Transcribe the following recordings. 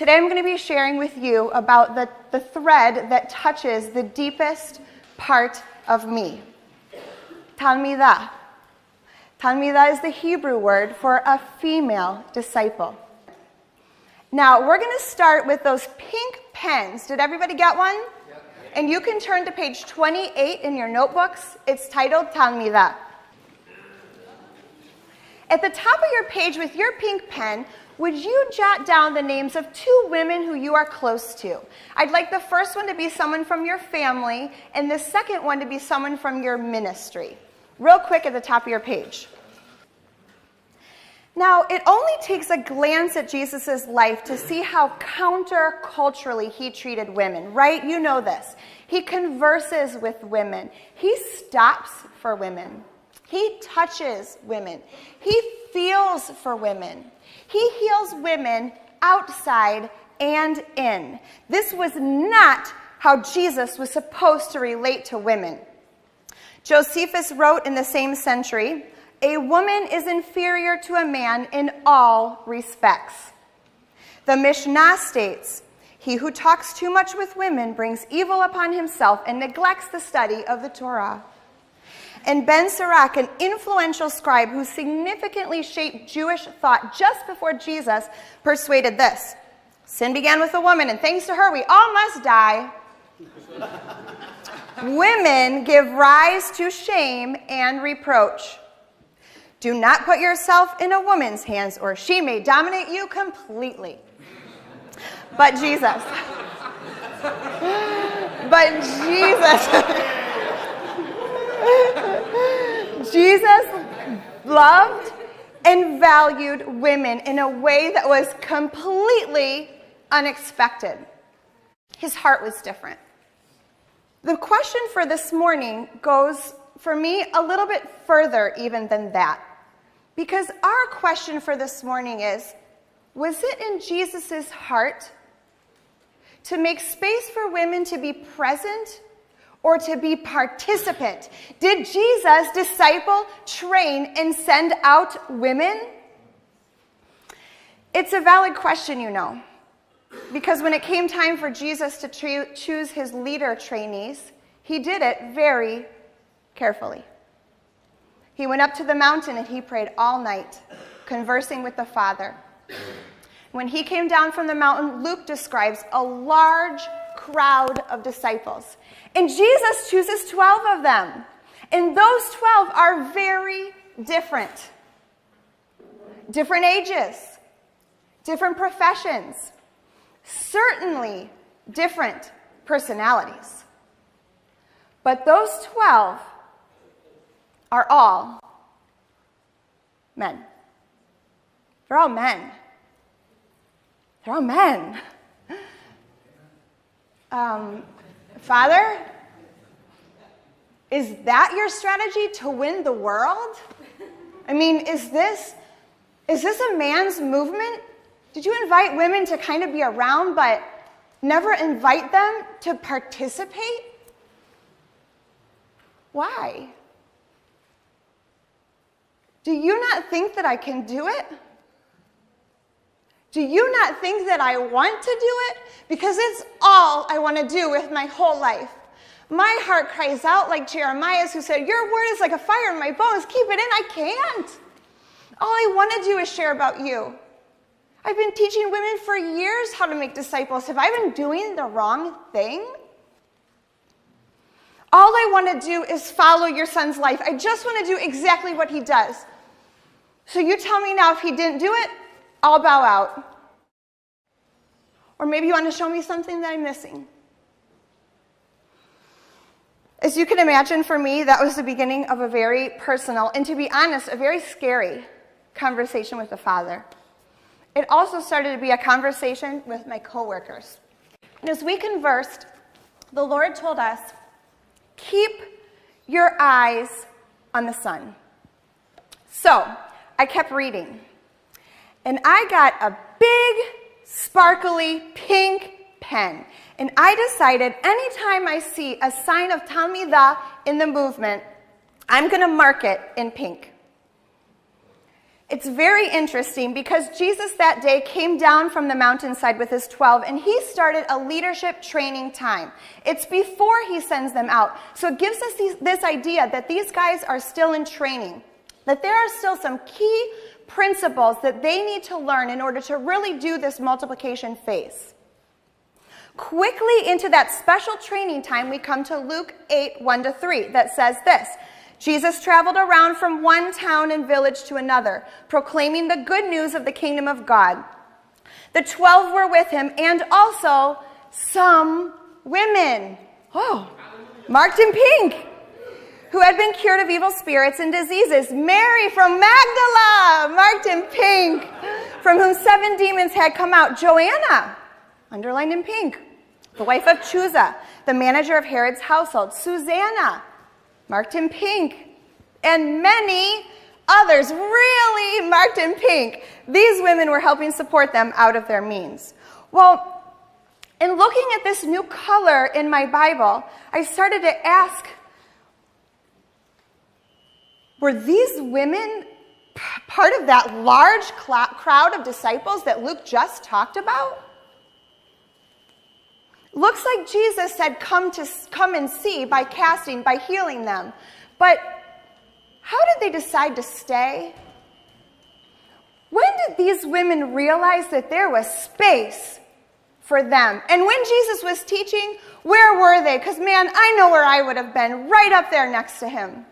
Today I'm going to be sharing with you about the thread that touches the deepest part of me. Talmidah. Talmidah is the Hebrew word for a female disciple. Now, we're going to start with those pink pens. Did everybody get one? Yep. And you can turn to page 28 in your notebooks. It's titled Talmidah. At the top of your page with your pink pen, would you jot down the names of two women who you are close to? I'd like the first one to be someone from your family, and the second one to be someone from your ministry. Real quick at the top of your page. Now, it only takes a glance at Jesus' life to see how counterculturally he treated women, right? You know this. He converses with women. He stops for women. He touches women. He feels for women. He heals women outside and in. This was not how Jesus was supposed to relate to women. Josephus wrote in the same century, "A woman is inferior to a man in all respects." The Mishnah states, "He who talks too much with women brings evil upon himself and neglects the study of the Torah." And Ben Sirach, an influential scribe who significantly shaped Jewish thought just before Jesus, persuaded this: "Sin began with a woman, and thanks to her, we all must die." Women give rise to shame and reproach. Do not put yourself in a woman's hands, or she may dominate you completely. But Jesus. Jesus loved and valued women in a way that was completely unexpected. His heart was different. The question for this morning goes, for me, a little bit further even than that. Because our question for this morning is, was it in Jesus' heart to make space for women to be present or to be participant? Did Jesus disciple, train, and send out women? It's a valid question, you know, because when it came time for Jesus to choose his leader trainees, he did it very carefully. He went up to the mountain and he prayed all night, conversing with the Father. When he came down from the mountain, Luke describes a large crowd of disciples. And Jesus chooses 12 of them. And those 12 are very different. Different ages, different professions, certainly different personalities. But those 12 are all men. They're all men. They're all men. Father, is that your strategy to win the world? I mean, is this a man's movement? Did you invite women to kind of be around but never invite them to participate? Why? Do you not think that I can do it? Do you not think that I want to do it? Because it's all I want to do with my whole life. My heart cries out like Jeremiah's, who said, "Your word is like a fire in my bones. Keep it in." I can't. All I want to do is share about you. I've been teaching women for years how to make disciples. Have I been doing the wrong thing? All I want to do is follow your son's life. I just want to do exactly what he does. So you tell me now, if he didn't do it, I'll bow out. Or maybe you want to show me something that I'm missing. As you can imagine, for me, that was the beginning of a very personal, and to be honest, a very scary conversation with the Father. It also started to be a conversation with my coworkers. And as we conversed, the Lord told us, keep your eyes on the Son. So I kept reading. And I got a big, sparkly, pink pen. And I decided anytime I see a sign of Talmidah in the movement, I'm going to mark it in pink. It's very interesting because Jesus that day came down from the mountainside with his 12, and he started a leadership training time. It's before he sends them out. So it gives us this idea that these guys are still in training, that there are still some key principles that they need to learn in order to really do this multiplication phase. Quickly into that special training time, we come to Luke 8, 1-3, that says this: Jesus traveled around from one town and village to another, proclaiming the good news of the kingdom of God. The 12 were with him, and also some women, marked in pink, who had been cured of evil spirits and diseases. Mary from Magdala, marked in pink, from whom 7 demons had come out. Joanna, underlined in pink, the wife of Chuza, the manager of Herod's household. Susanna, marked in pink, and many others, really marked in pink. These women were helping support them out of their means. Well, in looking at this new color in my Bible, I started to ask, were these women part of that large crowd of disciples that Luke just talked about? Looks like Jesus said, come and see by casting, by healing them. But how did they decide to stay? When did these women realize that there was space for them? And when Jesus was teaching, where were they? Because, man, I know where I would have been, right up there next to him.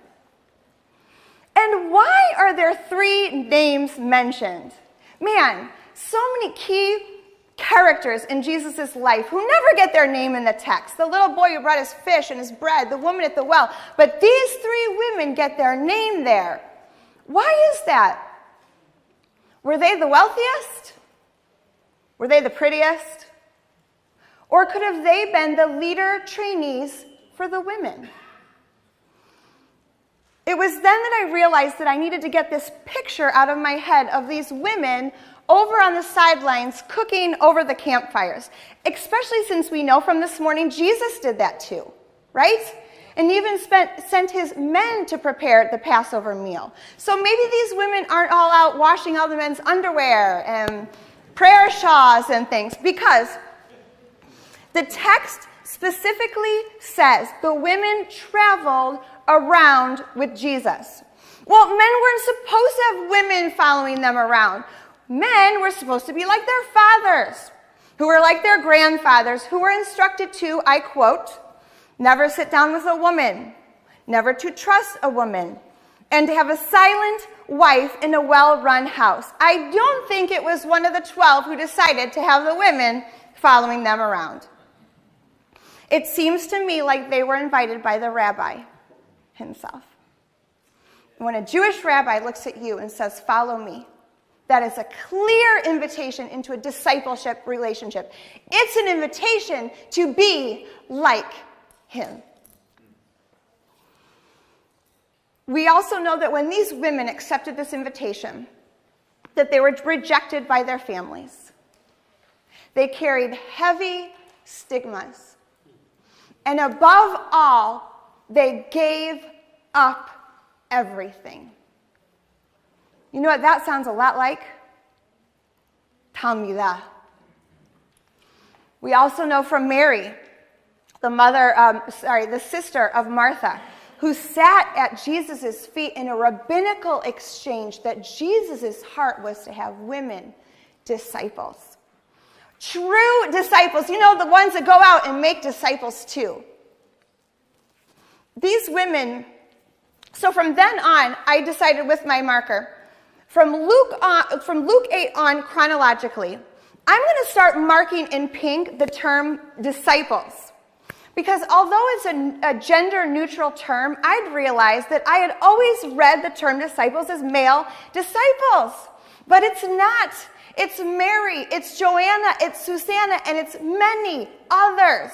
And why are there 3 names mentioned? Man, so many key characters in Jesus' life who never get their name in the text. The little boy who brought his fish and his bread, the woman at the well. But these 3 women get their name there. Why is that? Were they the wealthiest? Were they the prettiest? Or could have they been the leader trainees for the women? It was then that I realized that I needed to get this picture out of my head of these women over on the sidelines cooking over the campfires. Especially since we know from this morning Jesus did that too, right? And even sent his men to prepare the Passover meal. So maybe these women aren't all out washing all the men's underwear and prayer shawls and things, because the text specifically says the women traveled around with Jesus. Well, men weren't supposed to have women following them around. Men were supposed to be like their fathers, who were like their grandfathers, who were instructed to, I quote, never sit down with a woman, never to trust a woman, and to have a silent wife in a well-run house. I don't think it was one of the 12 who decided to have the women following them around. It seems to me like they were invited by the rabbi himself. When a Jewish rabbi looks at you and says, follow me, that is a clear invitation into a discipleship relationship. It's an invitation to be like him. We also know that when these women accepted this invitation, that they were rejected by their families. They carried heavy stigmas. And above all, they gave up everything. You know what that sounds a lot like? Talmidah. We also know from Mary, the sister of Martha, who sat at Jesus' feet in a rabbinical exchange, that Jesus' heart was to have women disciples. True disciples, you know, the ones that go out and make disciples too. These women, so from then on, I decided with my marker, from Luke 8 on chronologically, I'm going to start marking in pink the term disciples. Because although it's a gender-neutral term, I'd realized that I had always read the term disciples as male disciples. But it's not. It's Mary, it's Joanna, it's Susanna, and it's many others.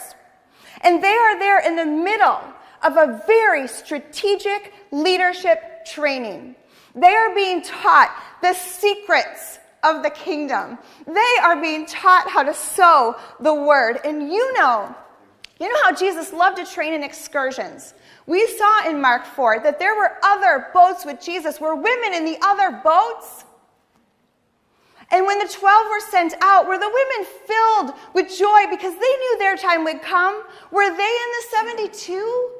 And they are there in the middle of a very strategic leadership training. They are being taught the secrets of the kingdom. They are being taught how to sow the word. And you know how Jesus loved to train in excursions. We saw in Mark 4 that there were other boats with Jesus. Were women in the other boats? And when the 12 were sent out, were the women filled with joy because they knew their time would come? Were they in the 72?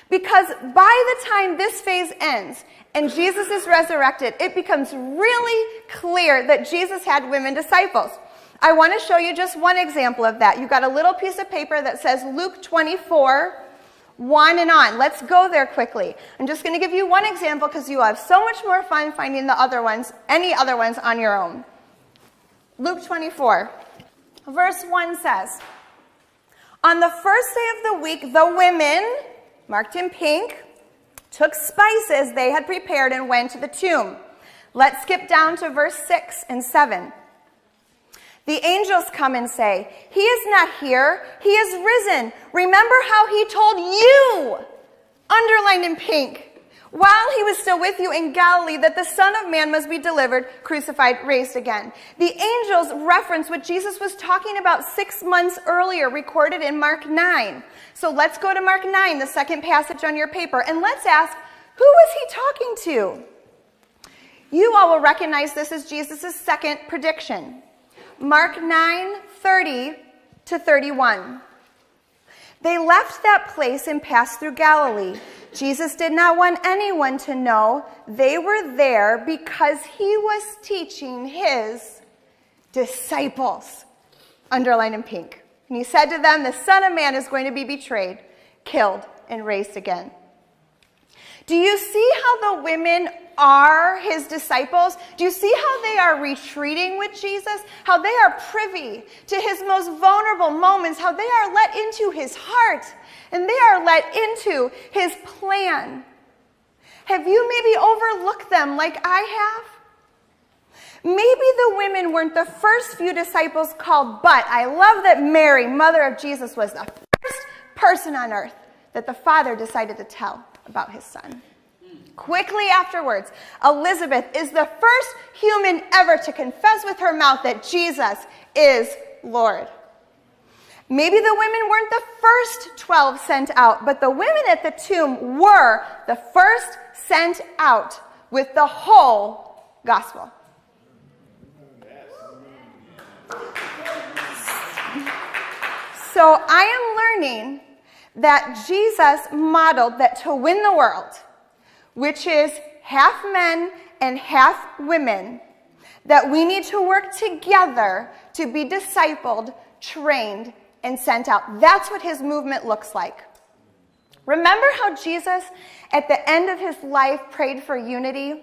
Because by the time this phase ends and Jesus is resurrected, it becomes really clear that Jesus had women disciples. I want to show you just one example of that. You've got a little piece of paper that says Luke 24, 1 and on. Let's go there quickly. I'm just going to give you one example because you will have so much more fun finding the other ones, any other ones on your own. Luke 24, verse 1 says, on the first day of the week, the women, marked in pink, took spices they had prepared and went to the tomb. Let's skip down to verse 6 and 7. The angels come and say, he is not here, he is risen. Remember how he told you, underlined in pink, while he was still with you in Galilee, that the Son of Man must be delivered, crucified, raised again. The angels reference what Jesus was talking about 6 months earlier, recorded in Mark 9. So let's go to Mark 9, the second passage on your paper, and let's ask, who was he talking to? You all will recognize this as Jesus' second prediction. Mark 9, 30 to 31. They left that place and passed through Galilee. Jesus did not want anyone to know they were there because he was teaching his disciples, underlined in pink. And he said to them, the Son of Man is going to be betrayed, killed, and raised again. Do you see how the women are his disciples? Do you see how they are retreating with Jesus? How they are privy to his most vulnerable moments, how they are let into his heart, and they are let into his plan. Have you maybe overlooked them like I have? Maybe the women weren't the first few disciples called, but I love that Mary, mother of Jesus, was the first person on earth that the Father decided to tell about his son. Quickly afterwards, Elizabeth is the first human ever to confess with her mouth that Jesus is Lord. Maybe the women weren't the first 12 sent out, but the women at the tomb were the first sent out with the whole gospel. So I am learning that Jesus modeled that to win the world, which is half men and half women, that we need to work together to be discipled, trained, and sent out. That's what his movement looks like. Remember how Jesus, at the end of his life, prayed for unity?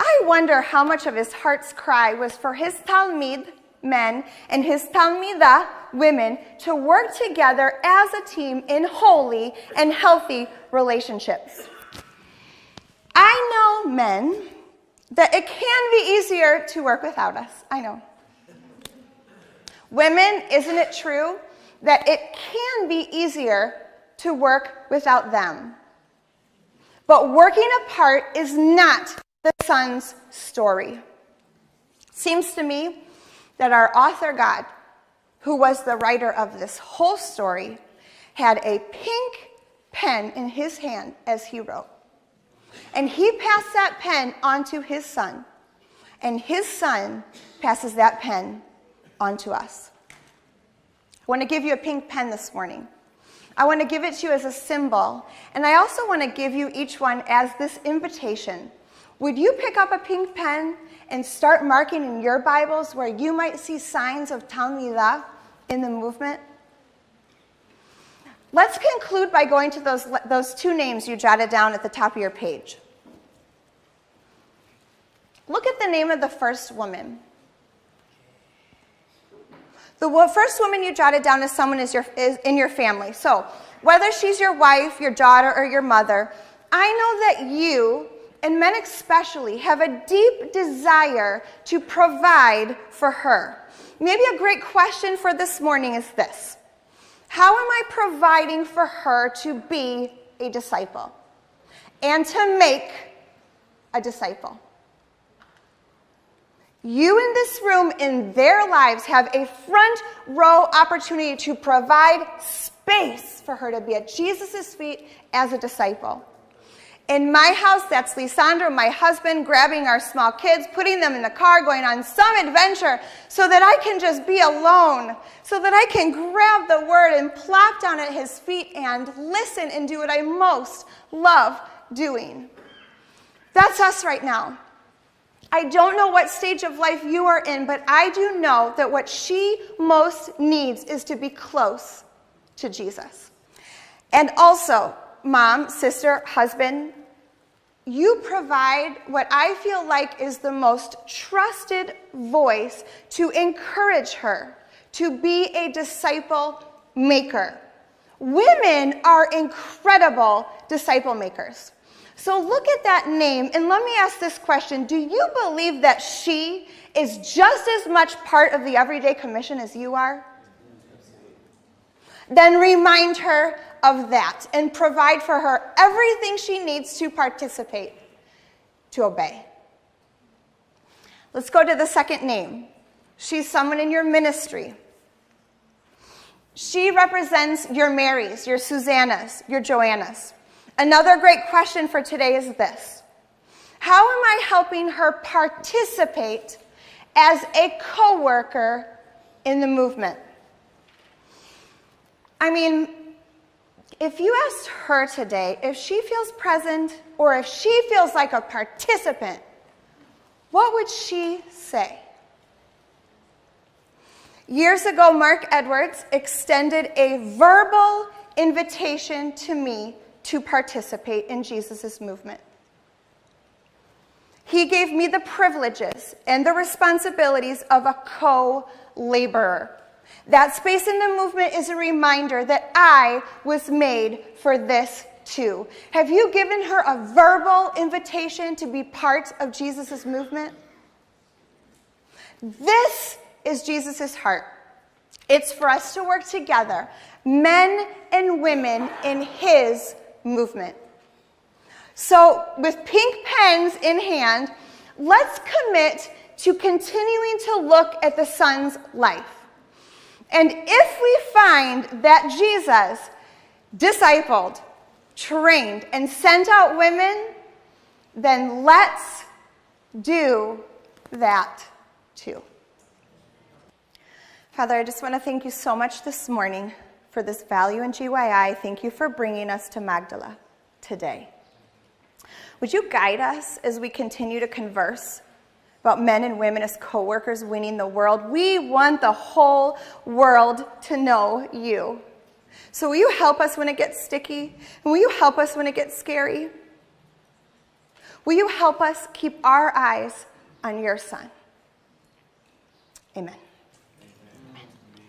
I wonder how much of his heart's cry was for his Talmid men and his Talmidah women to work together as a team in holy and healthy relationships. I know, men, that it can be easier to work without us. I know. Women, isn't it true that it can be easier to work without them? But working apart is not the son's story. Seems to me that our author God, who was the writer of this whole story, had a pink pen in his hand as he wrote. And he passed that pen on to his son. And his son passes that pen on to us. I want to give you a pink pen this morning. I want to give it to you as a symbol. And I also want to give you each one as this invitation. Would you pick up a pink pen and start marking in your Bibles where you might see signs of Talmidah in the movement? Let's conclude by going to those two names you jotted down at the top of your page. Look at the name of the first woman. The first woman you jotted down is someone is in your family. So whether she's your wife, your daughter, or your mother, I know that you, and men especially, have a deep desire to provide for her. Maybe a great question for this morning is this: how am I providing for her to be a disciple and to make a disciple? You in this room, in their lives, have a front row opportunity to provide space for her to be at Jesus' feet as a disciple. In my house, that's Lisandro, my husband, grabbing our small kids, putting them in the car, going on some adventure so that I can just be alone, so that I can grab the word and plop down at his feet and listen and do what I most love doing. That's us right now. I don't know what stage of life you are in, but I do know that what she most needs is to be close to Jesus. And also, mom, sister, husband, you provide what I feel like is the most trusted voice to encourage her to be a disciple maker. Women are incredible disciple makers. So look at that name and let me ask this question. Do you believe that she is just as much part of the Everyday Commission as you are? Then remind her of that and provide for her everything she needs to participate, to obey. Let's go to the second name. She's someone in your ministry. She represents your Marys, your Susannas, your Joannas. Another great question for today is this. How am I helping her participate as a co-worker in the movement? I mean, if you asked her today if she feels present or if she feels like a participant, what would she say? Years ago, Mark Edwards extended a verbal invitation to me to participate in Jesus' movement. He gave me the privileges and the responsibilities of a co-laborer. That space in the movement is a reminder that I was made for this too. Have you given her a verbal invitation to be part of Jesus' movement? This is Jesus' heart. It's for us to work together, men and women in his movement. So with pink pens in hand, let's commit to continuing to look at the Son's life. And if we find that Jesus discipled, trained, and sent out women, then let's do that too. Father, I just want to thank you so much this morning for this value in GYI. Thank you for bringing us to Magdala today. Would you guide us as we continue to converse about men and women as co-workers winning the world? We want the whole world to know you. So will you help us when it gets sticky? And will you help us when it gets scary? Will you help us keep our eyes on your Son? Amen.